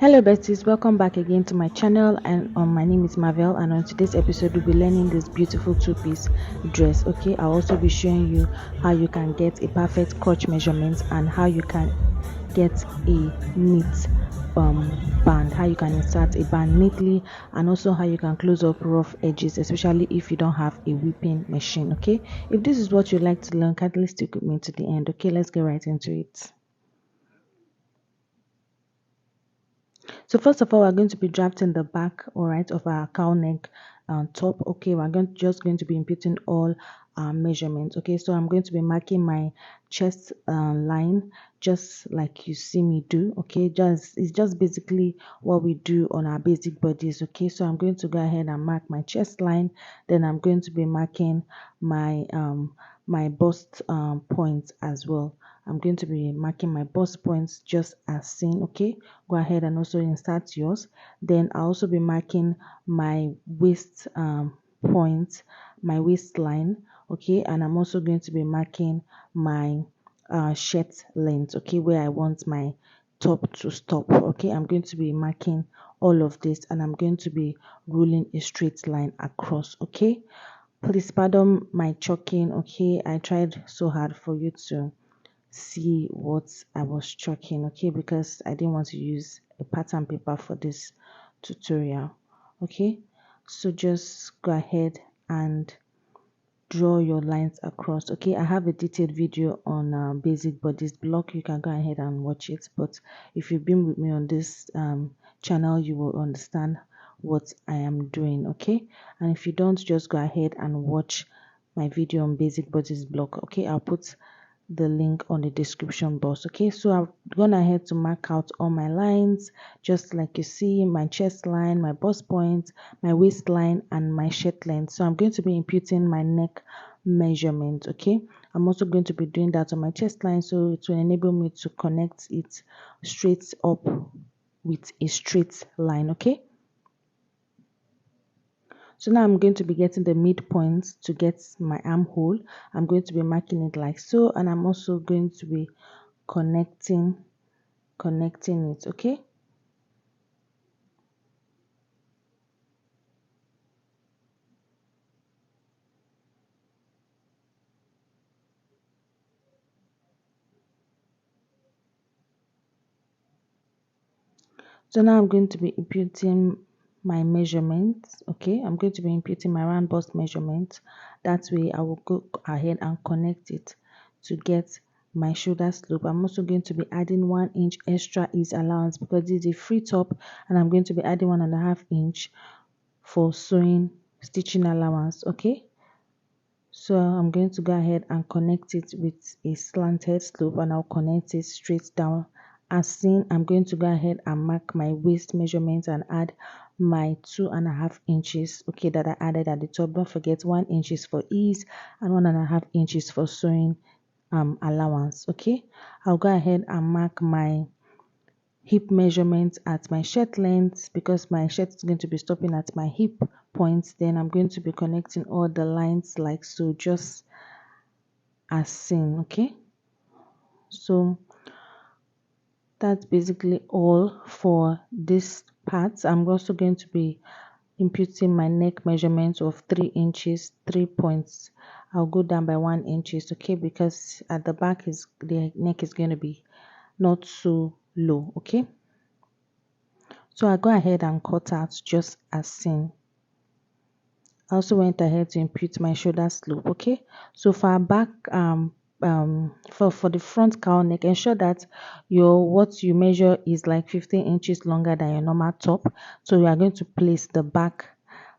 Hello besties, welcome back again to my channel, and my name is Marvel, and on today's episode we'll be learning this beautiful two-piece dress. Okay, I'll also be showing you how you can get a perfect crotch measurement and how you can get a neat band, how you can insert a band neatly, and also how you can close up rough edges, especially if you don't have a whipping machine. Okay, if this is what you'd like to learn, kindly stick with me to the end. Okay, let's get right into it. So first of all, we're going to be drafting the back, all right, of our cowl neck top. Okay, we're just going to be inputting all our measurements. Okay, so I'm going to be marking my chest line just like you see me do. Okay, it's just basically what we do on our basic bodies. Okay, so I'm going to go ahead and mark my chest line. Then I'm going to be marking my my bust points as well. I'm going to be marking my bust points just as seen. Okay, go ahead and also insert yours. Then I'll also be marking my waist point, my waistline. Okay, and I'm also going to be marking my shirt length. Okay, where I want my top to stop. Okay, I'm going to be marking all of this, and I'm going to be ruling a straight line across. Okay, please pardon my choking. Okay, I tried so hard for you to see what I was choking. Okay, because I didn't want to use a pattern paper for this tutorial. Okay, so just go ahead and draw your lines across. Okay, I have a detailed video on basic bodies block. You can go ahead and watch it, but if you've been with me on this channel, you will understand what I am doing. Okay, and if you don't, just go ahead and watch my video on basic bodies block. Okay, I'll put the link on the description box. Okay, so I've gone ahead to mark out all my lines just like you see, my chest line, my bust point, my waistline, and my shirt length. So I'm going to be imputing my neck measurement. Okay, I'm also going to be doing that on my chest line, so it will enable me to connect it straight up with a straight line. Okay, so now I'm going to be getting the midpoint to get my armhole. I'm going to be marking it like so, and I'm also going to be connecting it. Okay, so now I'm going to be imputing my measurements. Okay, I'm going to be imputing my round bust measurement. That way I will go ahead and connect it to get my shoulder slope. I'm also going to be adding 1 inch extra ease allowance because this is a free top, and I'm going to be adding 1.5 inch for sewing stitching allowance. Okay, so I'm going to go ahead and connect it with a slanted slope, and I'll connect it straight down as seen. I'm going to go ahead and mark my waist measurement and add my 2.5 inches, okay, that I added at the top. Don't forget 1 inches for ease and 1.5 inches for sewing allowance. Okay, I'll go ahead and mark my hip measurement at my shirt length because my shirt is going to be stopping at my hip points. Then I'm going to be connecting all the lines like so, just as seen. Okay, so that's basically all for this part. I'm also going to be imputing my neck measurement of 3 inches, 3 points. I'll go down by 1 inches. Okay, because at the back is the neck is going to be not so low. Okay, so I go ahead and cut out just as seen. I also went ahead to impute my shoulder slope. Okay, so for our back for the front cowl neck, ensure that what you measure is like 15 inches longer than your normal top. So you are going to place the back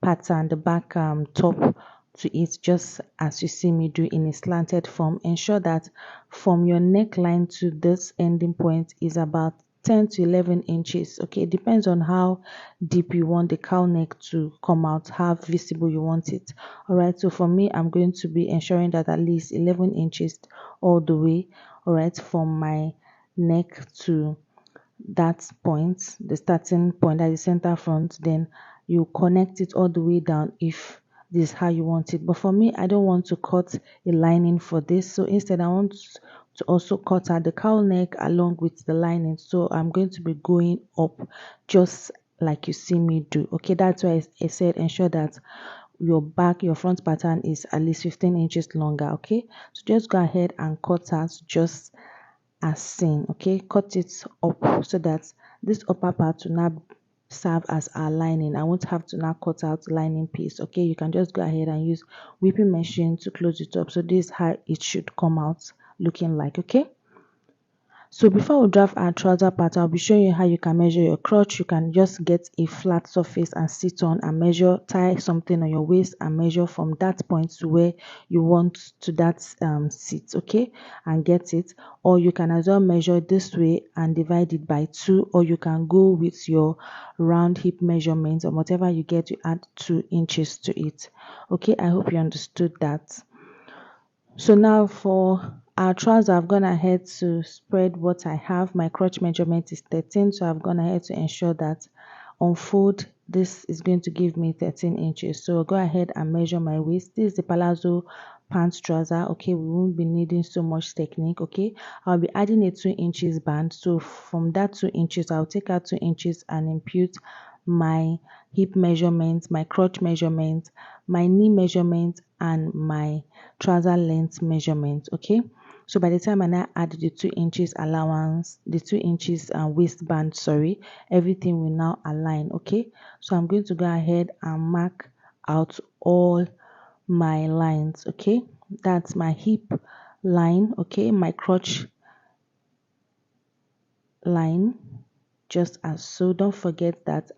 pattern, the back top to it just as you see me do in a slanted form. Ensure that from your neckline to this ending point is about 10 to 11 inches. Okay, it depends on how deep you want the cowl neck to come out, how visible you want it. All right, so for me, I'm going to be ensuring that at least 11 inches all the way, all right, from my neck to that point, the starting point at the center front. Then you connect it all the way down if this is how you want it. But for me, I don't want to cut a lining for this, so instead I want to also cut out the cowl neck along with the lining. So I'm going to be going up just like you see me do. Okay, that's why I said ensure that your front pattern is at least 15 inches longer. Okay, so just go ahead and cut out just as seen. Okay, cut it up so that this upper part will not serve as our lining. I won't have to now cut out lining piece. Okay, you can just go ahead and use whipping machine to close it up. So this is how it should come out looking like. Okay, so before we draft our trouser part, I'll be showing you how you can measure your crotch. You can just get a flat surface and sit on and measure, tie something on your waist and measure from that point to where you want to that sit, okay, and get it. Or you can as well measure this way and divide it by 2, or you can go with your round hip measurements or whatever you get, you add 2 inches to it. Okay, I hope you understood that. So now for our trouser, I've gone ahead to spread what I have. My crotch measurement is 13, so I've gone ahead to ensure that on fold this is going to give me 13 inches. So I'll go ahead and measure my waist. This is the palazzo pants trouser. Okay, we won't be needing so much technique. Okay, I'll be adding a 2 inches band. So from that 2 inches, I'll take out 2 inches and impute my hip measurement, my crotch measurement, my knee measurement, and my trouser length measurement. Okay, so by the time I now add the 2 inches allowance, the 2 inches waistband, sorry, everything will now align. Okay, so I'm going to go ahead and mark out all my lines. Okay, that's my hip line, okay, my crotch line, just as so. Don't forget that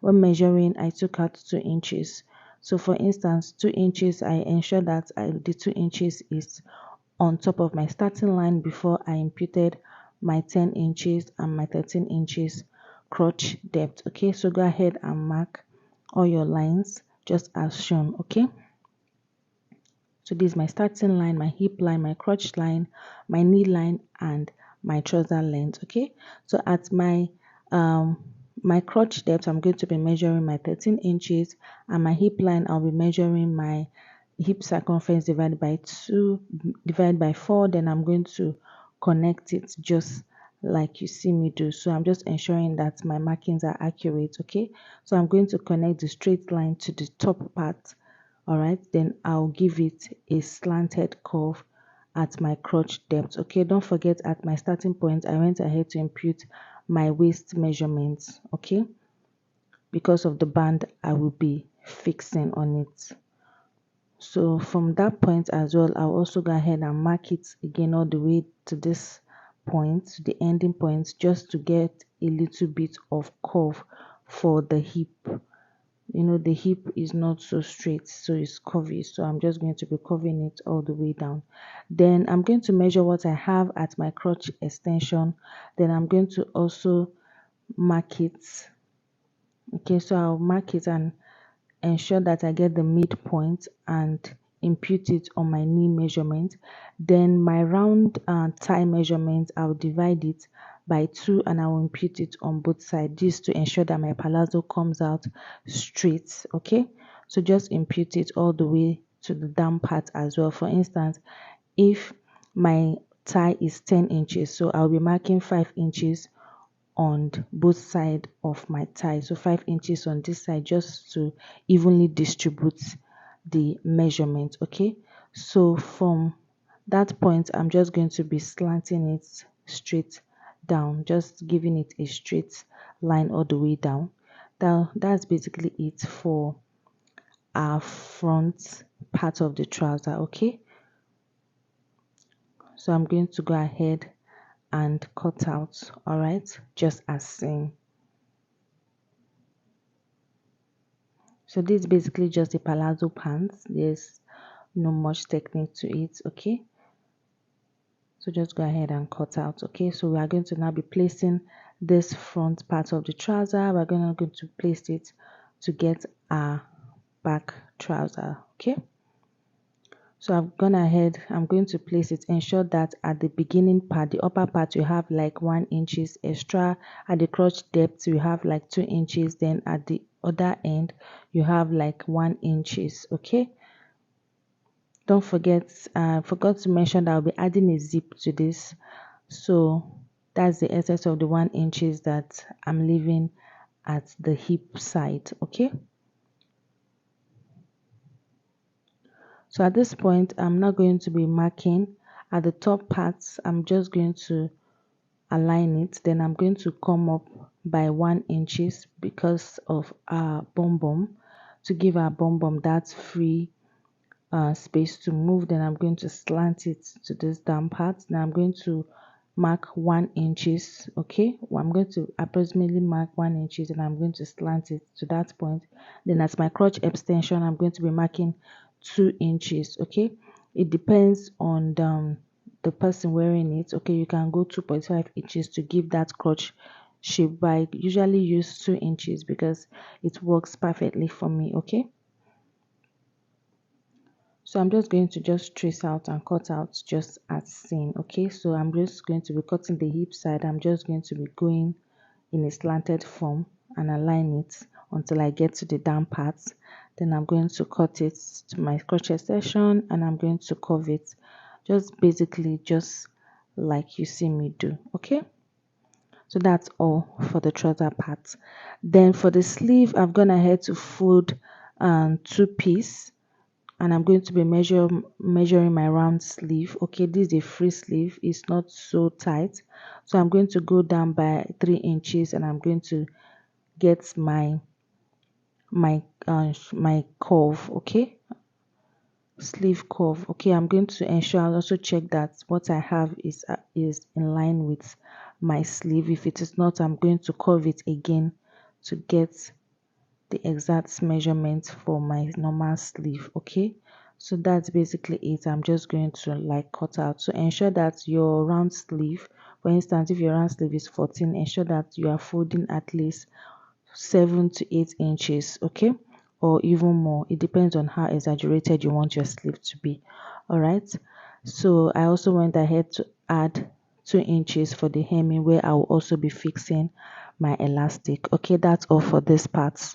when measuring I took out 2 inches. So for instance, 2 inches, I ensure that the 2 inches is on top of my starting line before I imputed my 10 inches and my 13 inches crotch depth. Okay, so go ahead and mark all your lines just as shown. Okay, so this is my starting line, my hip line, my crotch line, my knee line, and my trouser length. Okay, so at my crotch depth, I'm going to be measuring my 13 inches, and my hip line, I'll be measuring my hip circumference divided by 4. Then I'm going to connect it just like you see me do. So I'm just ensuring that my markings are accurate. Okay, so I'm going to connect the straight line to the top part. All right, then I'll give it a slanted curve at my crotch depth. Okay, don't forget at my starting point I went ahead to impute my waist measurements. Okay, because of the band I will be fixing on it. So from that point as well, I'll also go ahead and mark it again all the way to this point, the ending point, just to get a little bit of curve for the hip. You know, the hip is not so straight, so it's curvy, so I'm just going to be curving it all the way down. Then I'm going to measure what I have at my crotch extension. Then I'm going to also mark it. Okay, so I'll mark it and ensure that I get the midpoint and impute it on my knee measurement. Then my round thigh measurement, I'll divide it by 2 and I will impute it on both sides, this to ensure that my palazzo comes out straight. Okay, so just impute it all the way to the down part as well. For instance, if my thigh is 10 inches, so I'll be marking 5 inches on both sides of my thigh, so 5 inches on this side, just to evenly distribute the measurement. Okay, so from that point I'm just going to be slanting it straight down, just giving it a straight line all the way down. That's basically it for our front part of the trouser. Okay, so I'm going to go ahead and cut out, all right, just as seen. So this is basically just a palazzo pants. There's no much technique to it. Okay, so just go ahead and cut out. Okay, so we are going to now be placing this front part of the trouser. We're going to place it to get our back trouser. Okay, so I've gone ahead, I'm going to place it. Ensure that at the beginning part, the upper part, you have like 1 inches extra. At the crotch depth you have like 2 inches. Then at the other end you have like 1 inches. Okay, Don't forget, I forgot to mention that I'll be adding a zip to this. So that's the excess of the 1 inches that I'm leaving at the hip side. Okay. So at this point, I'm not going to be marking at the top parts. I'm just going to align it. Then I'm going to come up by 1 inches because of our bum to give our bum that free space to move. Then I'm going to slant it to this down part. Now I'm going to mark 1 inches. Okay, well, I'm going to approximately mark 1 inches and I'm going to slant it to that point. Then as my crotch extension, I'm going to be marking 2 inches. Okay, it depends on the person wearing it. Okay, you can go 2.5 inches to give that crotch shape, but I usually use 2 inches because it works perfectly for me. Okay, so I'm just going to just trace out and cut out just as seen. Okay, so I'm just going to be cutting the hip side. I'm just going to be going in a slanted form and align it until I get to the down parts. Then I'm going to cut it to my crochet section and I'm going to curve it just basically just like you see me do. Okay, so that's all for the trouser part. Then for the sleeve, I've gone ahead to fold 2 pieces and I'm going to be measuring my round sleeve. Okay, this is a free sleeve, it's not so tight, so I'm going to go down by 3 inches and I'm going to get my curve. Okay, sleeve curve. Okay, I'm going to ensure I'll also check that what I have is in line with my sleeve. If it is not, I'm going to curve it again to get the exact measurement for my normal sleeve. Okay, so that's basically it. I'm just going to like cut out. So ensure that your round sleeve, for instance, if your round sleeve is 14, ensure that you are folding at least 7 to 8 inches. Okay, or even more. It depends on how exaggerated you want your sleeve to be. All right, so I also went ahead to add 2 inches for the hemming where I will also be fixing my elastic. Okay, that's all for this part.